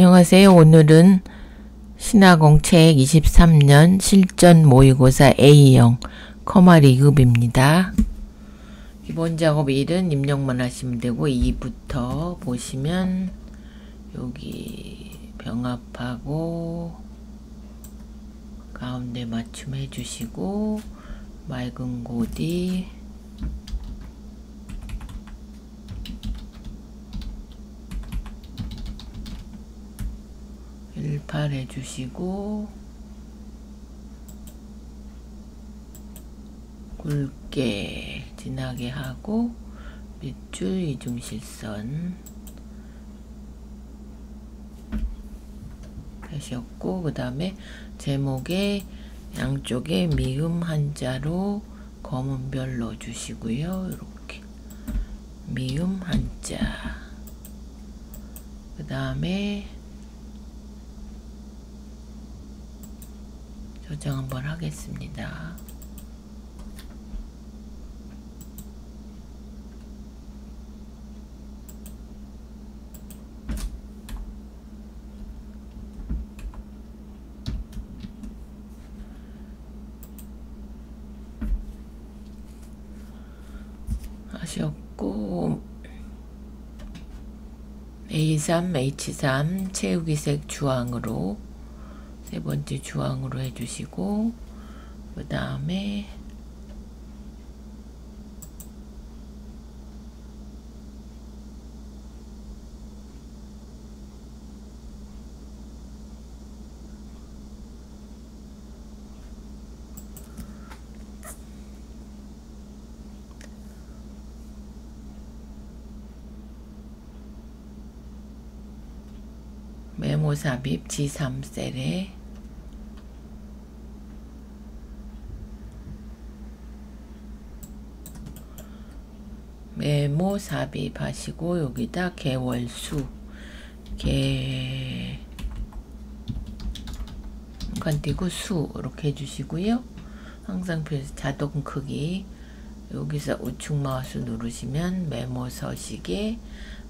안녕하세요. 오늘은 신화공책 23년 실전 모의고사 A형 커마 2급입니다. 기본 작업 1은 입력만 하시면 되고 2부터 보시면 여기 병합하고 가운데 맞춤 해주시고 맑은 고디 18 해주시고 굵게 진하게 하고 밑줄 이중실선 하셨고 그 다음에 제목에 양쪽에 미음 한자로 검은 별 넣어주시고요. 이렇게 미음 한자 그 다음에 저장 한번 하겠습니다. 하셨고 A3, H3 채우기색 주황으로 세 번째 주황으로 해주시고 그 다음에 메모 삽입 G3셀에 메모 삽입하시고 여기다 개월수 띄고 수 이렇게 해주시고요. 항상 표시 자동 크기 여기서 우측 마우스 누르시면 메모 서식에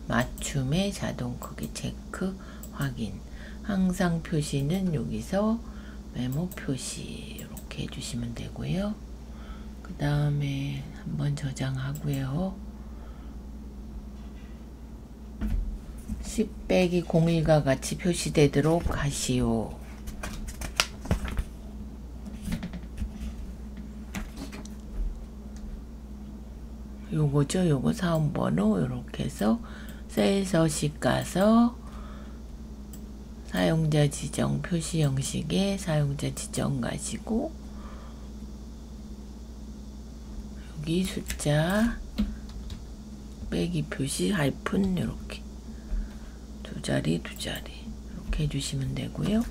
맞춤의 자동 크기 체크 확인 항상 표시는 여기서 메모 표시 이렇게 해주시면 되고요. 그 다음에 한번 저장하고요. 10 빼기 01과 같이 표시되도록 하시오. 요거죠. 요거 사원번호 이렇게 해서 셀 서식 가서 사용자 지정 표시 형식에 사용자 지정 가시고 여기 숫자 빼기 표시 하이픈 이렇게 두 자리 이렇게 해주시면 되고요.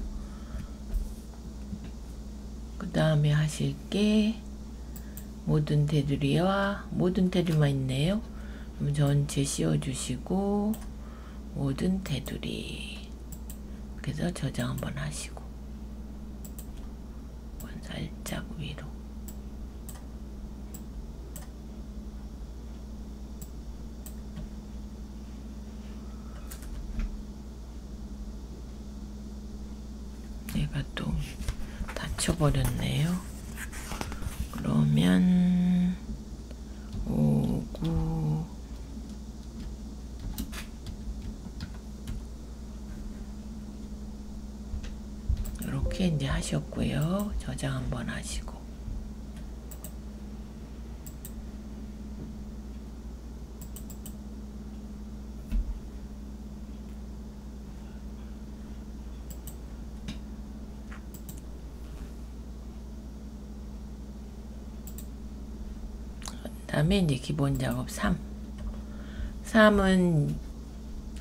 그 다음에 하실 게 모든 테두리와 모든 테두리만 있네요. 그럼 전체 씌워주시고 모든 테두리 그래서 저장 한번 하시고 살짝 위로 얘가 또 닫혀버렸네요. 그러면 5, 9 이렇게 이제 하셨고요. 저장 한번 하시고 다음에 이제 기본 작업 3은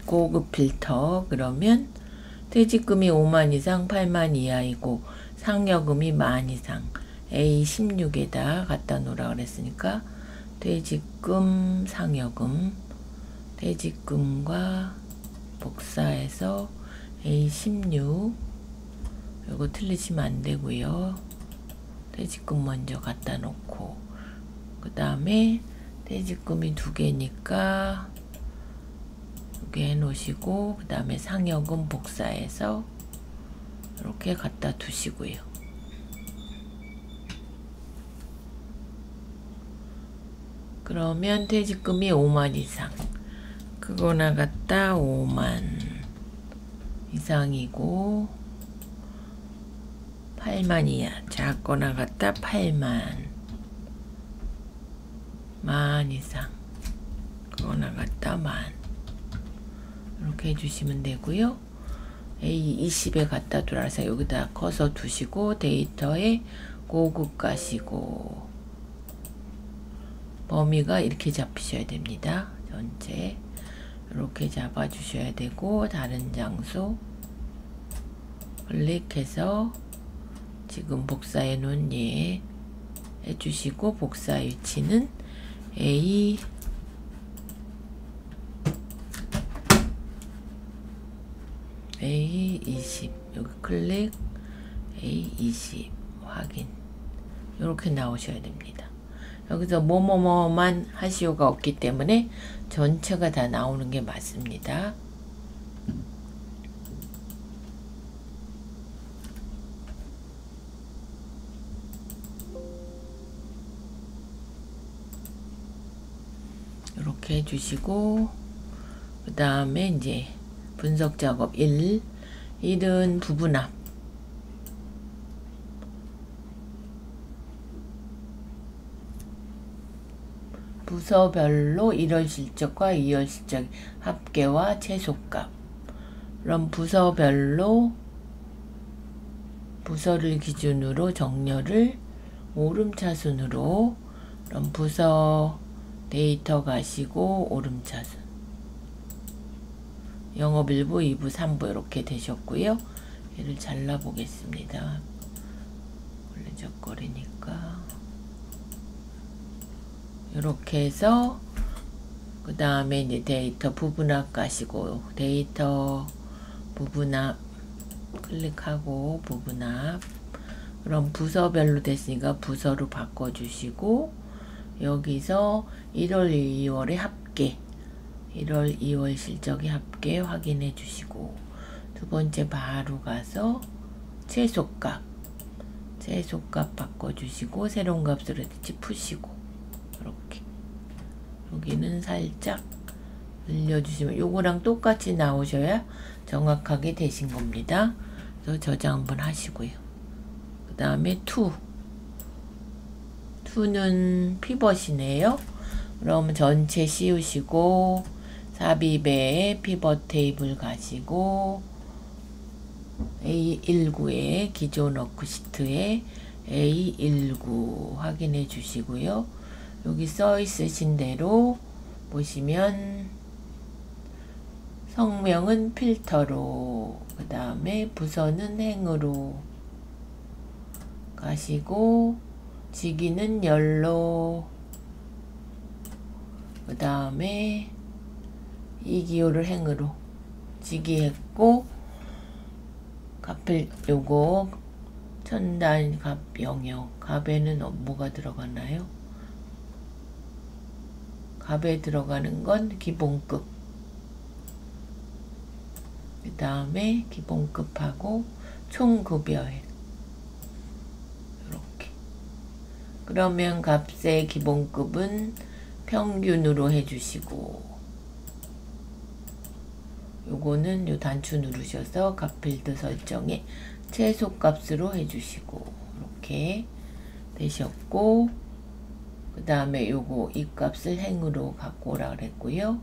고급 필터. 그러면 퇴직금이 5만 이상 8만 이하이고 상여금이 10,000 이상 A16에다 갖다 놓으라 그랬으니까 퇴직금 상여금 퇴직금과 복사해서 A16 이거 틀리시면 안 되고요. 퇴직금 먼저 갖다 놓고 그 다음에 퇴직금이 2개니까 두 개 해놓으시고 그 다음에 상역은 복사해서 이렇게 갖다 두시고요. 그러면 퇴직금이 5만 이상, 그거나 갖다 5만 이상이고 8만 이하, 작거나 갖다 8만 만 이상, 그거나 갖다 만, 이렇게 해주시면 되고요. A20에 갖다 두라서 여기다 커서 두시고 데이터에 고급 가시고 범위가 이렇게 잡히셔야 됩니다. 전체 이렇게 잡아 주셔야 되고 다른 장소 클릭해서 지금 복사해 놓은 예 해주시고 복사 위치는 A20 여기 클릭 A20 확인, 이렇게 나오셔야 됩니다. 여기서 뭐뭐뭐만 하시오가 없기 때문에 전체가 다 나오는 게 맞습니다. 이렇게 해주시고 그 다음에 이제 분석 작업 1은 부분합, 부서별로 1월 실적과 2월 실적 합계와 최소값. 그럼 부서별로 부서를 기준으로 정렬을 오름차순으로, 그럼 부서 데이터 가시고 오름차순, 영업 1부, 2부, 3부 이렇게 되셨고요. 얘를 잘라 보겠습니다. 걸레적거리니까 이렇게 해서 그 다음에 이제 데이터 부분합 가시고 데이터 부분합 클릭하고 부분합, 그럼 부서별로 됐으니까 부서로 바꿔주시고 여기서 1월 2월의 합계, 1월 2월 실적의 합계 확인해 주시고 두 번째 바로 가서 최소값 바꿔주시고 새로운 값으로 같이 푸시고 이렇게 여기는 살짝 늘려주시면 요거랑 똑같이 나오셔야 정확하게 되신 겁니다. 그래서 저장 한번 하시고요. 그 다음에 2는 피벗이네요. 그럼 전체 씌우시고 삽입에 피벗 테이블 가시고 A19에 기존 워크시트에 A19 확인해 주시고요. 여기 써 있으신 대로 보시면 성명은 필터로, 그 다음에 부서는 행으로 가시고 직위는 열로, 그 다음에 이기호를 행으로 직위했고 값을 요거 천단 값 영역, 값에는 뭐가 들어가나요? 값에 들어가는 건 기본급, 그 다음에 기본급하고 총급여액 이렇게. 그러면 값의 기본급은 평균으로 해주시고 요거는 요 단추 누르셔서 값필드 설정에 최소값으로 해주시고 이렇게 되셨고, 그 다음에 요거 이 값을 행으로 갖고 오라 그랬고요.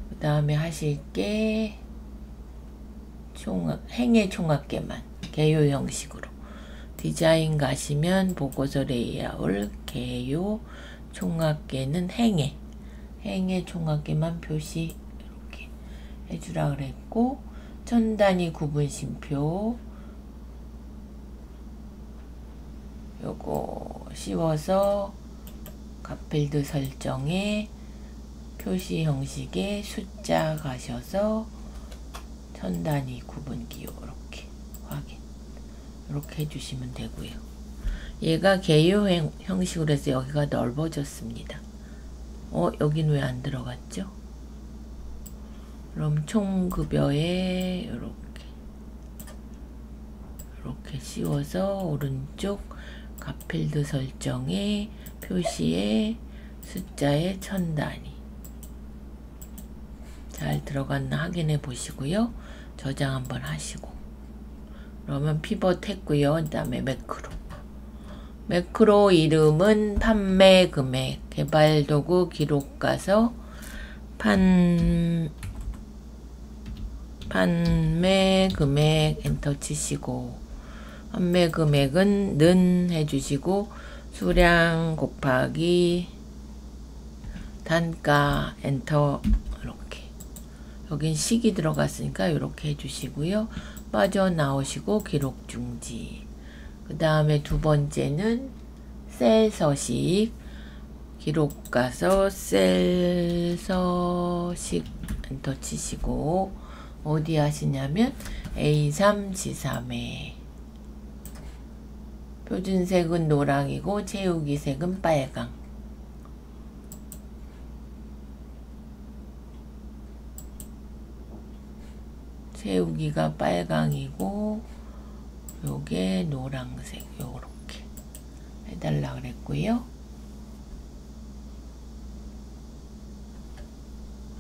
그 다음에 하실 게 행의 총합계만 개요 형식으로 디자인 가시면 보고서 레이아웃 개요 총합계는 행의 총합계만 표시 이렇게 해주라 그랬고, 천단위 구분심표 요거 씌워서 값필드 설정에 표시 형식에 숫자 가셔서 천단위 구분기호 이렇게 확인 이렇게 해주시면 되고요. 얘가 개요 형식으로 해서 여기가 넓어졌습니다. 여긴 왜 안 들어갔죠? 그럼 총급여에 이렇게 씌워서 오른쪽 값필드 설정에 표시에 숫자에 천 단위 잘 들어갔나 확인해 보시고요. 저장 한번 하시고 그러면 피벗 했고요. 그 다음에 매크로 이름은 판매 금액 개발도구 기록 가서 판매 금액 엔터 치시고 판매 금액은 는 해주시고 수량 곱하기 단가 엔터 이렇게 여긴 식이 들어갔으니까 이렇게 해주시고요. 빠져나오시고 기록 중지. 그 다음에 두 번째는 셀 서식 기록 가서 셀 서식 엔터 치시고 어디 하시냐면 A3, G3에 표준색은 노랑이고 채우기 색은 빨강. 채우기가 빨강이고 요게 노란색 요렇게 해달라 그랬고요.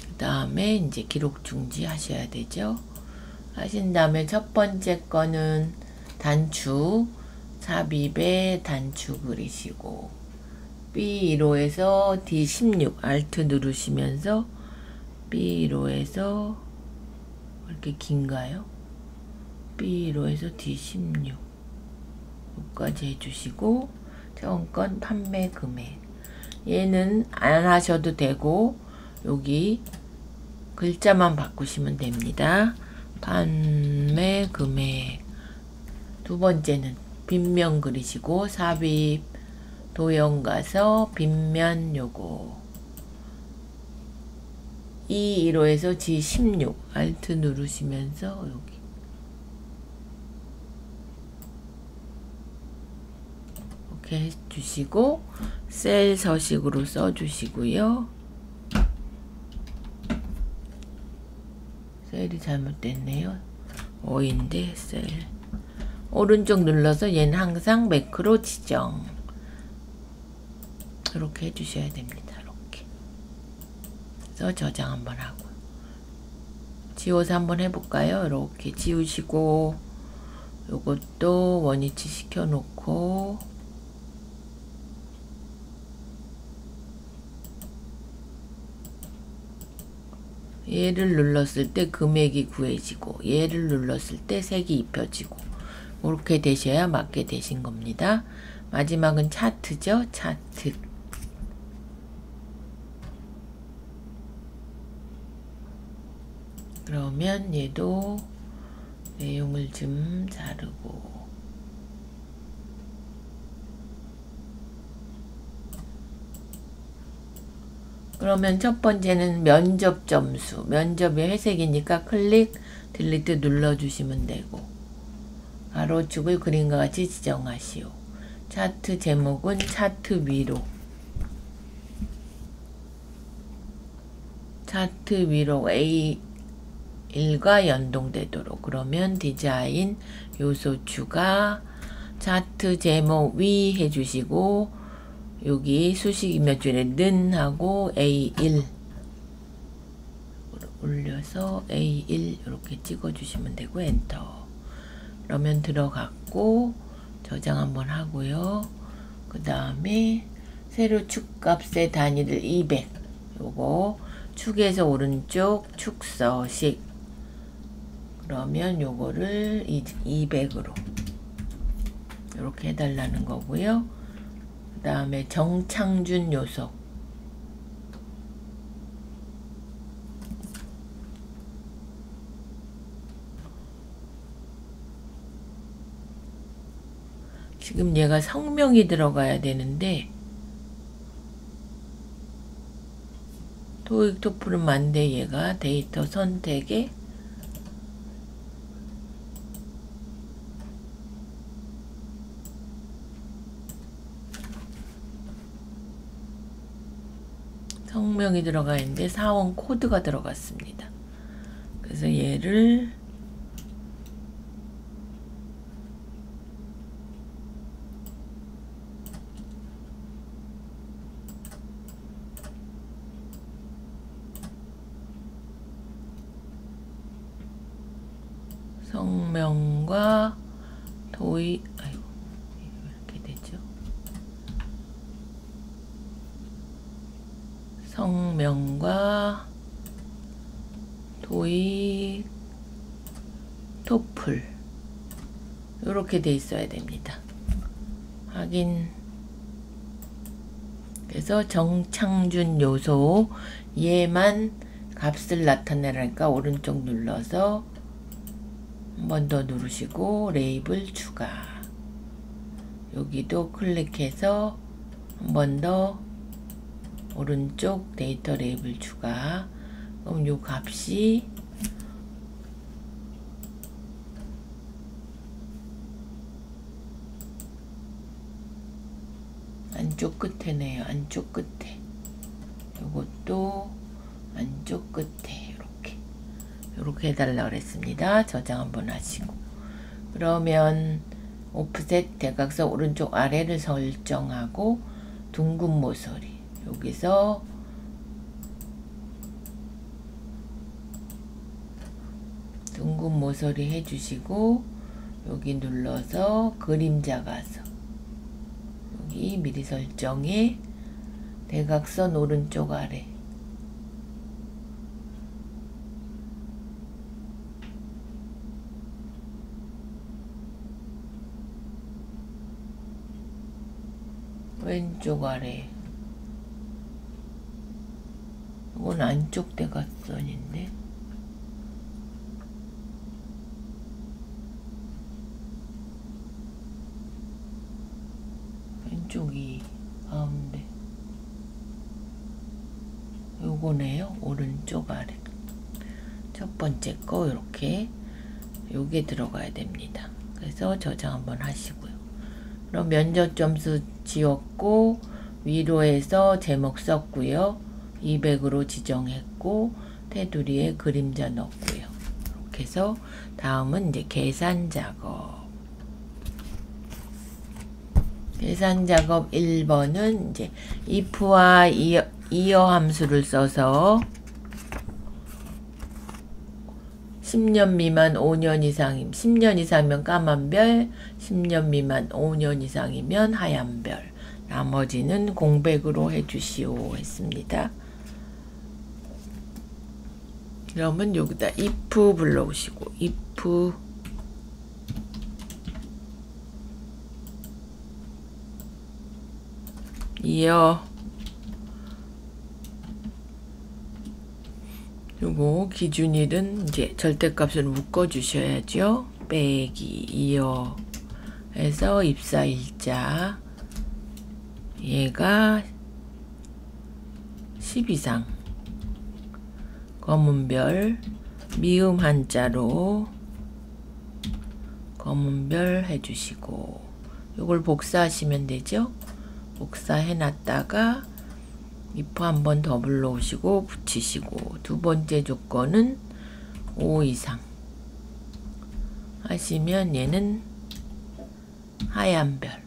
그 다음에 이제 기록 중지 하셔야 되죠. 하신 다음에 첫 번째 거는 단추 삽입에 단추 그리시고 B1호에서 D16 Alt 누르시면서 B1호에서 이렇게 긴가요? B1호에서 D16 여기까지 해주시고 처음건 판매 금액 얘는 안 하셔도 되고 여기 글자만 바꾸시면 됩니다. 판매 금액 두 번째는 빗면 그리시고 삽입 도형 가서 빗면 요거 E1호에서 G16 Alt 누르시면서 여기 이렇게 해주시고 셀 서식으로 써주시고요. 셀이 잘못됐네요. 5인데 셀 오른쪽 눌러서 얘는 항상 매크로 지정 이렇게 해주셔야 됩니다. 이렇게 그래서 저장 한번 하고 지워서 한번 해볼까요? 이렇게 지우시고 요것도 원위치 시켜놓고 얘를 눌렀을 때 금액이 구해지고 얘를 눌렀을 때 색이 입혀지고 이렇게 되셔야 맞게 되신 겁니다. 마지막은 차트죠. 차트 그러면 얘도 내용을 좀 자르고 그러면 첫 번째는 면접 점수 면접이 회색이니까 클릭 딜리트 눌러주시면 되고 가로축을 그림과 같이 지정하시오. 차트 제목은 차트 위로 A1과 연동되도록 그러면 디자인 요소 추가 차트 제목 위 해주시고 여기 수식 몇 줄에 는 하고 A1 올려서 A1 이렇게 찍어주시면 되고 엔터 그러면 들어갔고 저장 한번 하고요. 그 다음에 세로 축값의 단위를 200 요거 축에서 오른쪽 축서식 그러면 요거를 200으로 이렇게 해달라는 거고요. 그 다음에 정창준 요소 지금 얘가 성명이 들어가야 되는데 토익 토플은 만데 얘가 데이터 선택에 성명이 들어가 있는데 사원 코드가 들어갔습니다. 그래서 얘를 성명과 도의, 아이고, 이렇게 되죠. 성명과 도의, 토플 이렇게 돼 있어야 됩니다. 확인. 그래서 정창준 요소 얘만 값을 나타내라니까 오른쪽 눌러서 한 번 더 누르시고 레이블 추가. 여기도 클릭해서 한 번 더 오른쪽 데이터 레이블 추가. 그럼 요 값이 안쪽 끝에네요. 안쪽 끝에. 요것도 안쪽 끝에 이렇게 해달라 그랬습니다. 저장 한번 하시고. 그러면 오프셋 대각선 오른쪽 아래를 설정하고 둥근 모서리 여기서 둥근 모서리 해주시고 여기 눌러서 그림자 가서 여기 미리 설정에 대각선 오른쪽 아래 왼쪽 아래 이건 안쪽 대각선인데 왼쪽이 가운데 요거네요. 오른쪽 아래 첫 번째 거 이렇게 요게 들어가야 됩니다. 그래서 저장 한번 하시고요. 그럼 면접 점수 지웠고 위로 해서 제목 썼고요. 200으로 지정했고 테두리에 그림자 넣었고요. 이렇게 해서 다음은 이제 계산 작업. 계산 작업 1번은 이제 if와 이어 함수를 써서 10년 미만 5년 이상이면 10년 이상이면 까만 별, 10년 미만 5년 이상이면 하얀 별. 나머지는 공백으로 해주시오 했습니다. 그러면 여기다 if 불러오시고 if 이어 요거 기준일은 이제 절대값을 묶어 주셔야죠. 빼기 이어 해서 입사일자 얘가 10 이상 검은별 미음 한자로 검은별 해주시고 요걸 복사하시면 되죠. 복사해 놨다가 if 한 번 더 불러오시고 붙이시고 두 번째 조건은 5 이상 하시면 얘는 하얀 별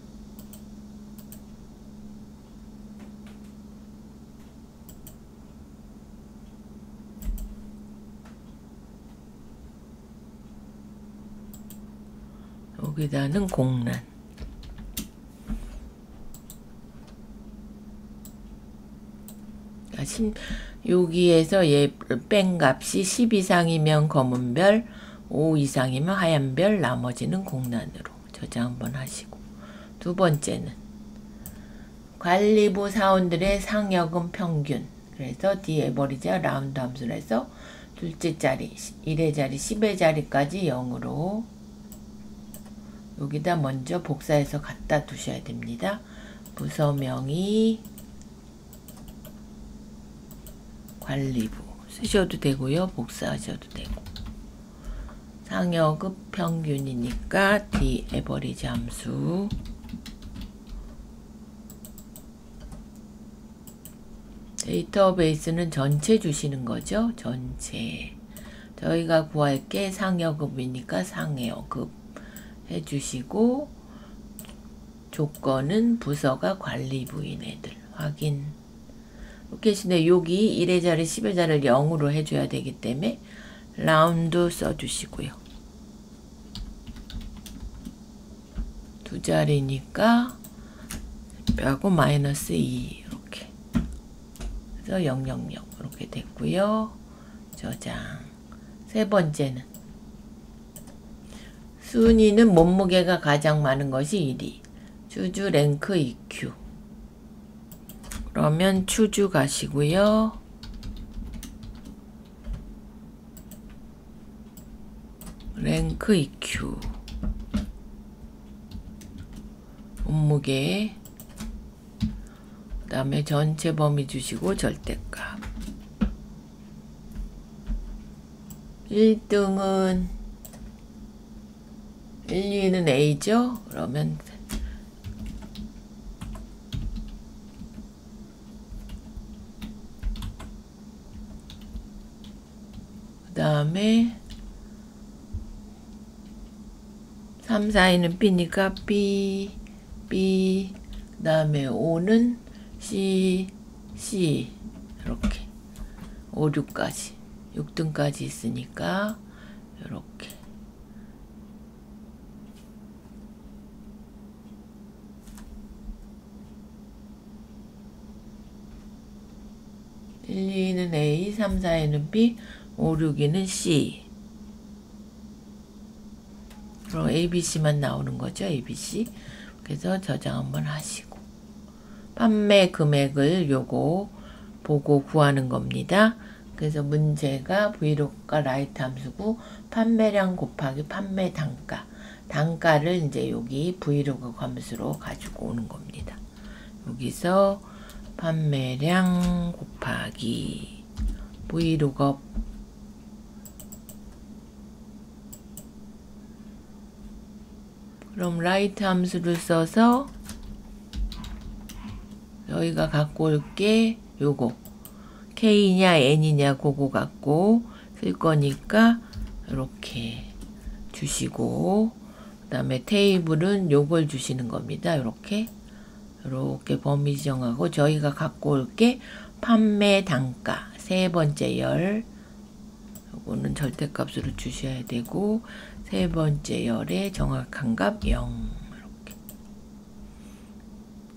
여기다는 공란 여기에서 얘 뺀 값이 10 이상이면 검은별 5 이상이면 하얀별 나머지는 공란으로 저장 한번 하시고 두 번째는 관리부 사원들의 상여금 평균 그래서 디에버리지와 라운드 함수를 해서 둘째 자리 1의 자리 10의 자리까지 0으로 여기다 먼저 복사해서 갖다 두셔야 됩니다. 부서명이 관리부 쓰셔도 되고요. 복사하셔도 되고 상여급 평균이니까 디에버리지 함수 데이터베이스는 전체 주시는 거죠. 전체 저희가 구할 게 상여급이니까 상여급 해주시고, 조건은 부서가 관리부인 애들 확인. 이렇게 해주시네. 여기 1의 자리 10의 자리를 0으로 해줘야 되기 때문에 라운드 써주시고요. 두 자리니까 빼고 마이너스 2 이렇게. 그래서 000 이렇게 됐고요. 저장. 세 번째는 순위는 몸무게가 가장 많은 것이 1위. 추주 랭크 EQ. 그러면 추주 가시고요. 랭크 EQ. 몸무게. 그 다음에 전체 범위 주시고 절대값. 1등은 1, 2는 A죠? 그러면 그 다음에 3, 4위는 B니까 B, B, 그 다음에 5는 C, C 이렇게 5, 6까지 6등까지 있으니까 이렇게 1, 2는 A, 3, 4위는 B, 5, 6위는 C. 그럼 ABC만 나오는 거죠. ABC. 그래서 저장 한번 하시고. 판매 금액을 요거 보고 구하는 겁니다. 그래서 문제가 브이로그가 라이트 함수고 판매량 곱하기 판매 단가. 단가를 이제 여기 브이로그 함수로 가지고 오는 겁니다. 여기서 판매량 곱하기 브이로그 그럼 라이트 함수를 써서 저희가 갖고 올 게 요거 K냐 N이냐 그거 갖고 쓸 거니까 이렇게 주시고 그 다음에 테이블은 요걸 주시는 겁니다. 이렇게 범위 지정하고 저희가 갖고 올 게 판매 단가 세 번째 열 요거는 절대값으로 주셔야 되고 세 번째 열의 정확한 값 0 이렇게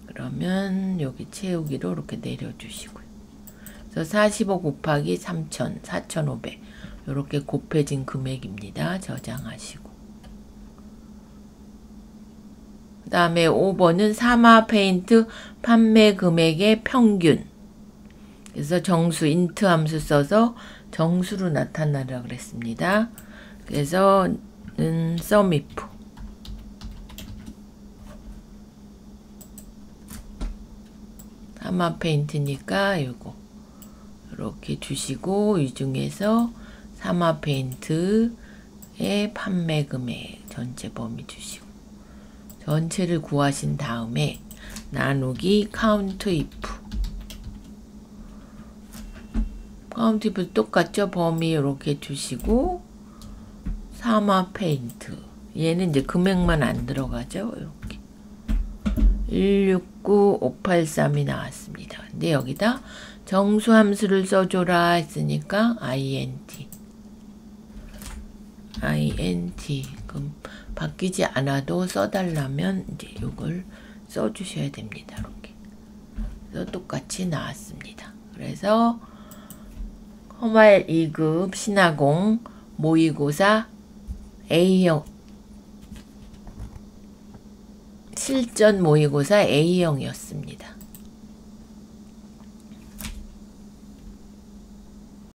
그러면 여기 채우기로 이렇게 내려주시고요. 그래서 45 곱하기 3,000 4,500 이렇게 곱해진 금액입니다. 저장하시고 그 다음에 5번은 사마 페인트 판매 금액의 평균. 그래서 정수 인트 함수 써서 정수로 나타나라 그랬습니다. 그래서 는 썸이프 사마 페인트니까 이거 이렇게 주시고 이 중에서 사마 페인트의 판매 금액 전체 범위 주시고 전체를 구하신 다음에 나누기 카운트 이프 카운트 이프 똑같죠? 범위 이렇게 주시고 사마 페인트 얘는 이제 금액만 안 들어가죠? 이렇게 169583이 나왔습니다. 근데 여기다 정수 함수를 써줘라 했으니까 INT 그럼 바뀌지 않아도 써달라면 이제 이걸 써주셔야 됩니다. 이렇게. 그래서 똑같이 나왔습니다. 그래서 허말 2급 신화공 모의고사 A형 실전 모의고사 A형이었습니다.